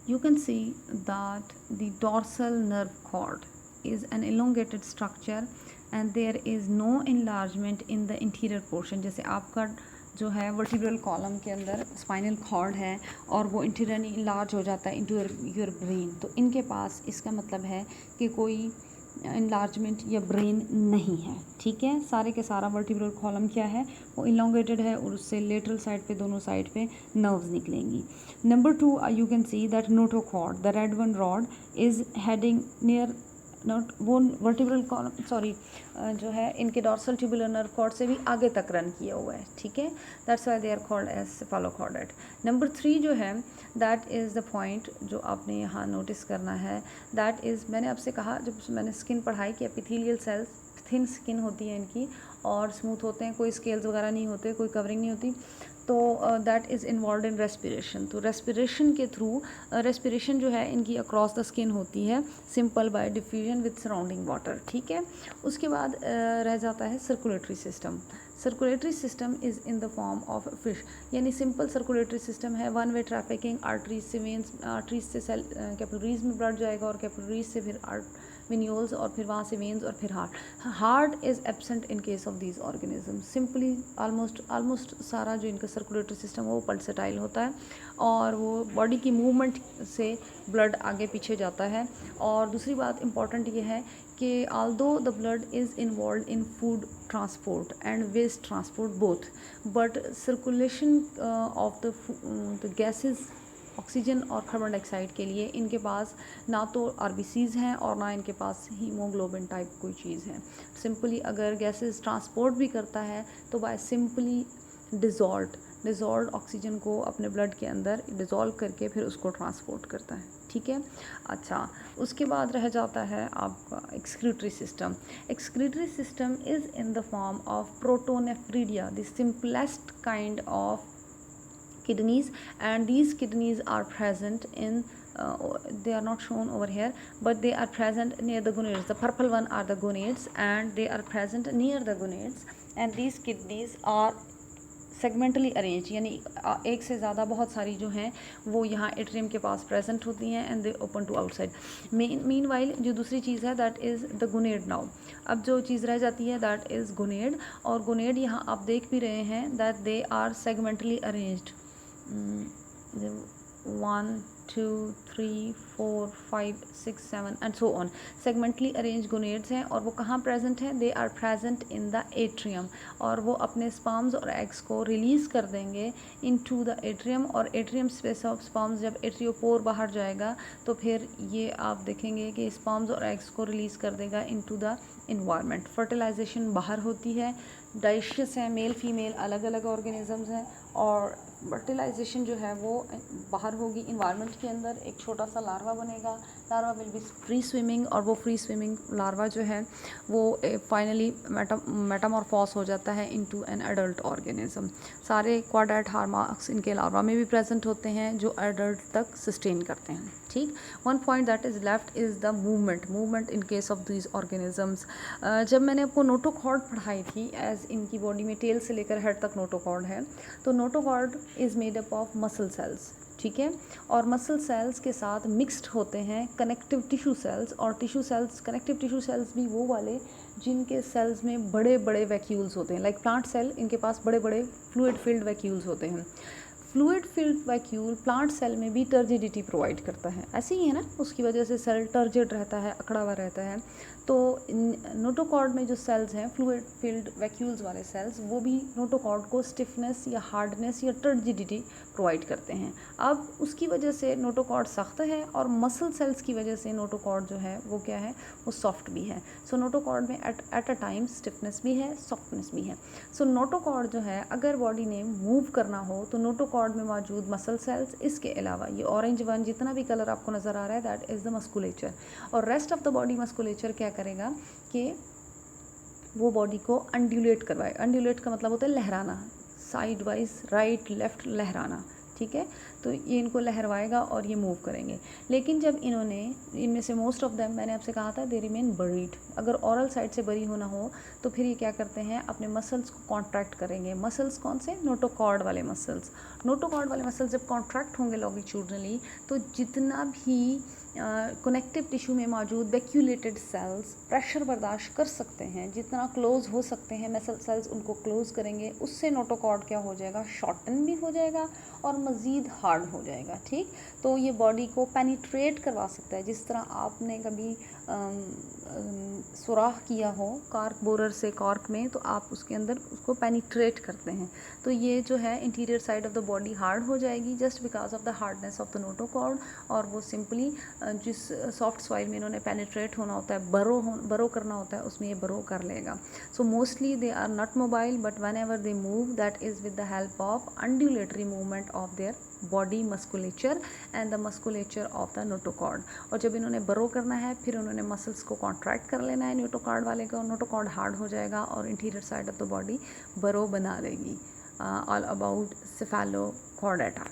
you can see that the dorsal nerve cord is an elongated structure and there is no enlargement in the interior portion. जैसे आपका जो है vertebral column के अंदर spinal cord है और वो इंटीरियरली इनलार्ज हो जाता है इनटू योर ब्रेन, तो इनके पास इसका मतलब है कि कोई इनलार्जमेंट या ब्रेन नहीं है। ठीक है, सारे के सारा वर्टिब्रल कॉलम क्या है, वो इलोंगेटेड है और उससे लेटरल साइड पे दोनों साइड पे नर्व्स निकलेंगी। Number 2, you can see that notochord, the red one rod is heading near not वो वर्टिब्रल कॉलम सॉरी जो है इनके डॉर्सल ट्यूबुलर नर्व कॉर्ड से भी आगे तक रन किया हुआ है। ठीक है, that's why they are called as cephalochordate. Number 3 जो है दैट इज़ द पॉइंट जो आपने यहाँ नोटिस करना है, दैट इज़ मैंने आपसे कहा जब मैंने स्किन पढ़ाई कि एपिथेलियल सेल्स थिन स्किन होती है इनकी और स्मूथ होते हैं, कोई स्केल्स वगैरह नहीं होते, कोई कवरिंग नहीं होती, तो that is involve in respiration. तो रेस्पिरेशन के थ्रू रेस्पिरेशन जो है इनकी अक्रॉस द स्किन होती है, simple bye diffusion with surrounding water. ठीक है, उसके बाद रह जाता है circulatory system. Circulatory system is in the form of fish, यानी सिंपल सर्कुलेटरी सिस्टम है, वन वे ट्रैफिकिंग, आर्टरीज से वेन्स, आर्टरीज से सेल कैपिलरीज में ब्लड जाएगा और कैपिलरीज से फिर वेन्यूल्स और फिर वहाँ से वेन्स और फिर heart is absent in case of these organism. Simply almost सारा जो इनका सर्कुलेटरी सिस्टम है वो पल्सेटाइल होता है और वो बॉडी की मूवमेंट से ब्लड आगे पीछे जाता है। और दूसरी बात इंपॉर्टेंट ये है कि although the blood is involved in food transport and waste transport both, but circulation of the gases oxygen और कार्बन डाइऑक्साइड के लिए इनके पास ना तो आरबीसीज हैं और ना इनके पास हीमोग्लोबिन टाइप कोई चीज़ है। सिंपली अगर गैसेस ट्रांसपोर्ट भी करता है तो बाय सिंपली डिज़ोल्व ऑक्सीजन को अपने ब्लड के अंदर डिज़ोल्व करके फिर उसको ट्रांसपोर्ट करता है। ठीक है, अच्छा उसके बाद रह जाता है आपका excretory system. Excretory system is in the form of protonephridia, the simplest kind of kidneys, and these kidneys are present in they are not shown over here, but they are present near the gonads. The purple one are the gonads and they are present near the gonads, and these kidneys are segmentally arrange, यानी एक से ज़्यादा बहुत सारी जो हैं वो यहाँ एट्रियम के पास प्रेजेंट होती हैं and they open to outside. Meanwhile जो दूसरी चीज़ है that is the gonad. Now अब जो चीज़ रह जाती है दैट इज़ गोनेड, और गोनेड यहाँ आप देख भी रहे हैं that they are segmentally arranged, 1 2 3 4 5 6 7 and so on. Segmentally arrange gonads हैं और वो कहाँ प्रेजेंट हैं, they are present in the atrium, और वो अपने स्पर्म्स और एग्स को रिलीज़ कर देंगे इनटू द एट्रियम, और एट्रियम स्पेस ऑफ स्पर्म्स जब एट्रियोपोर बाहर जाएगा तो फिर ये आप देखेंगे कि स्पर्म्स और एग्स को रिलीज़ कर देगा इनटू द इन्वायरमेंट। फर्टिलाइजेशन बाहर होती है, डाइशियस है, मेल फीमेल अलग अलग ऑर्गेनिजम्स हैं, और फर्टिलाइजेशन जो है वो बाहर होगी इन्वायरमेंट के अंदर, एक छोटा सा लार्वा बनेगा, larva will be free swimming, और वो फ्री स्विमिंग लार्वा जो है वो फाइनली मेटामॉर्फोस हो जाता है इनटू एन एडल्ट ऑर्गेनिज्म। सारे क्वाड्रेट हार्मार्क्स इनके लार्वा में भी प्रेजेंट होते हैं जो एडल्ट तक सस्टेन करते हैं। ठीक, one point that is left is the movement in case of these organisms. जब मैंने आपको नोटोकॉर्ड पढ़ाई थी एज इनकी बॉडी में टेल से लेकर हेड तक नोटोकॉर्ड है, तो notochord is made up of muscle cells. ठीक है, और मसल सेल्स के साथ मिक्स्ड होते हैं कनेक्टिव टिश्यू सेल्स, और tissue cells connective tissue cells भी वो वाले जिनके सेल्स में बड़े बड़े वैक्यूल्स होते हैं, लाइक प्लांट सेल, इनके पास बड़े बड़े फ्लूइड फिल्ड वैक्यूल्स होते हैं। Fluid filled vacuole plant cell में भी टर्जिडिटी प्रोवाइड करता है, ऐसे ही है ना, उसकी वजह से सेल टर्जिड रहता है, अकड़ा हुआ रहता है। तो नोटोकॉर्ड में जो सेल्स हैं फ्लूइड फिल्ड वैक्यूल्स वाले सेल्स, वो भी नोटोकॉर्ड को स्टिफनेस या हार्डनेस या टर्जिडिटी प्रोवाइड करते हैं। अब उसकी वजह से नोटोकॉर्ड सख्त है, और मसल सेल्स की वजह से नोटोकॉर्ड जो है वो क्या है, वो सॉफ्ट भी है। सो नोटोकॉर्ड में एट अ टाइम स्टिफनेस भी है, सॉफ्टनेस भी है। सो नोटोकॉर्ड जो है अगर बॉडी ने मूव करना हो तो नोटोकॉर्ड में मौजूद मसल सेल्स, इसके अलावा ये ऑरेंज वन जितना भी कलर आपको नज़र आ रहा है दैट इज़ द मस्कुलेचर, और rest of the body musculature क्या करेगा कि वो बॉडी को अंड्यूलेट करवाए। अंड्यूलेट का मतलब होता है लहराना, साइड वाइज राइट लेफ़्ट लहराना। ठीक है, तो ये इनको लहरवाएगा और ये मूव करेंगे। लेकिन जब इन्होंने, इनमें से मोस्ट ऑफ देम, मैंने आपसे कहा था दे रिमेन बरीड, अगर ओरल साइड से बरी होना हो तो फिर ये क्या करते हैं, अपने मसल्स को कॉन्ट्रैक्ट करेंगे। मसल्स कौन से? नोटोकॉर्ड वाले मसल्स। नोटोकॉर्ड वाले मसल्स जब कॉन्ट्रैक्ट होंगे लॉन्गिट्यूडनली, तो जितना भी कनेक्टिव टिश्यू में मौजूद वैक्यूलेटेड सेल्स प्रेशर बर्दाश्त कर सकते हैं, जितना क्लोज हो सकते हैं मसल सेल्स उनको क्लोज करेंगे, उससे नोटोकॉर्ड क्या हो जाएगा, शॉर्टन भी हो जाएगा और मज़ीद हार्ड हो जाएगा। ठीक, तो ये बॉडी को पेनिट्रेट करवा सकता है। जिस तरह आपने कभी सुराख किया हो कॉर्क बोरर से कॉर्क में, तो आप उसके अंदर उसको पेनिट्रेट करते हैं, तो ये जो है interior side of the body hard हो जाएगी just because of the hardness of the notochord. और वो सिंपली जिस सॉफ्ट सॉइल में इन्होंने पेनिट्रेट होना होता है, बरो करना होता है, उसमें ये बरो कर लेगा। So mostly they are not mobile, but whenever they move that is with the help of undulatory movement of their body musculature and the musculature of the notochord. और जब इन्होंने बरो करना है, फिर उन्होंने मसल्स को कॉन्ट्रैक्ट कर लेना है नोटोकॉर्ड वाले को, नोटोकॉर्ड हार्ड हो जाएगा और interior side of the body बरो बना लेगी। All about Cephalochordata.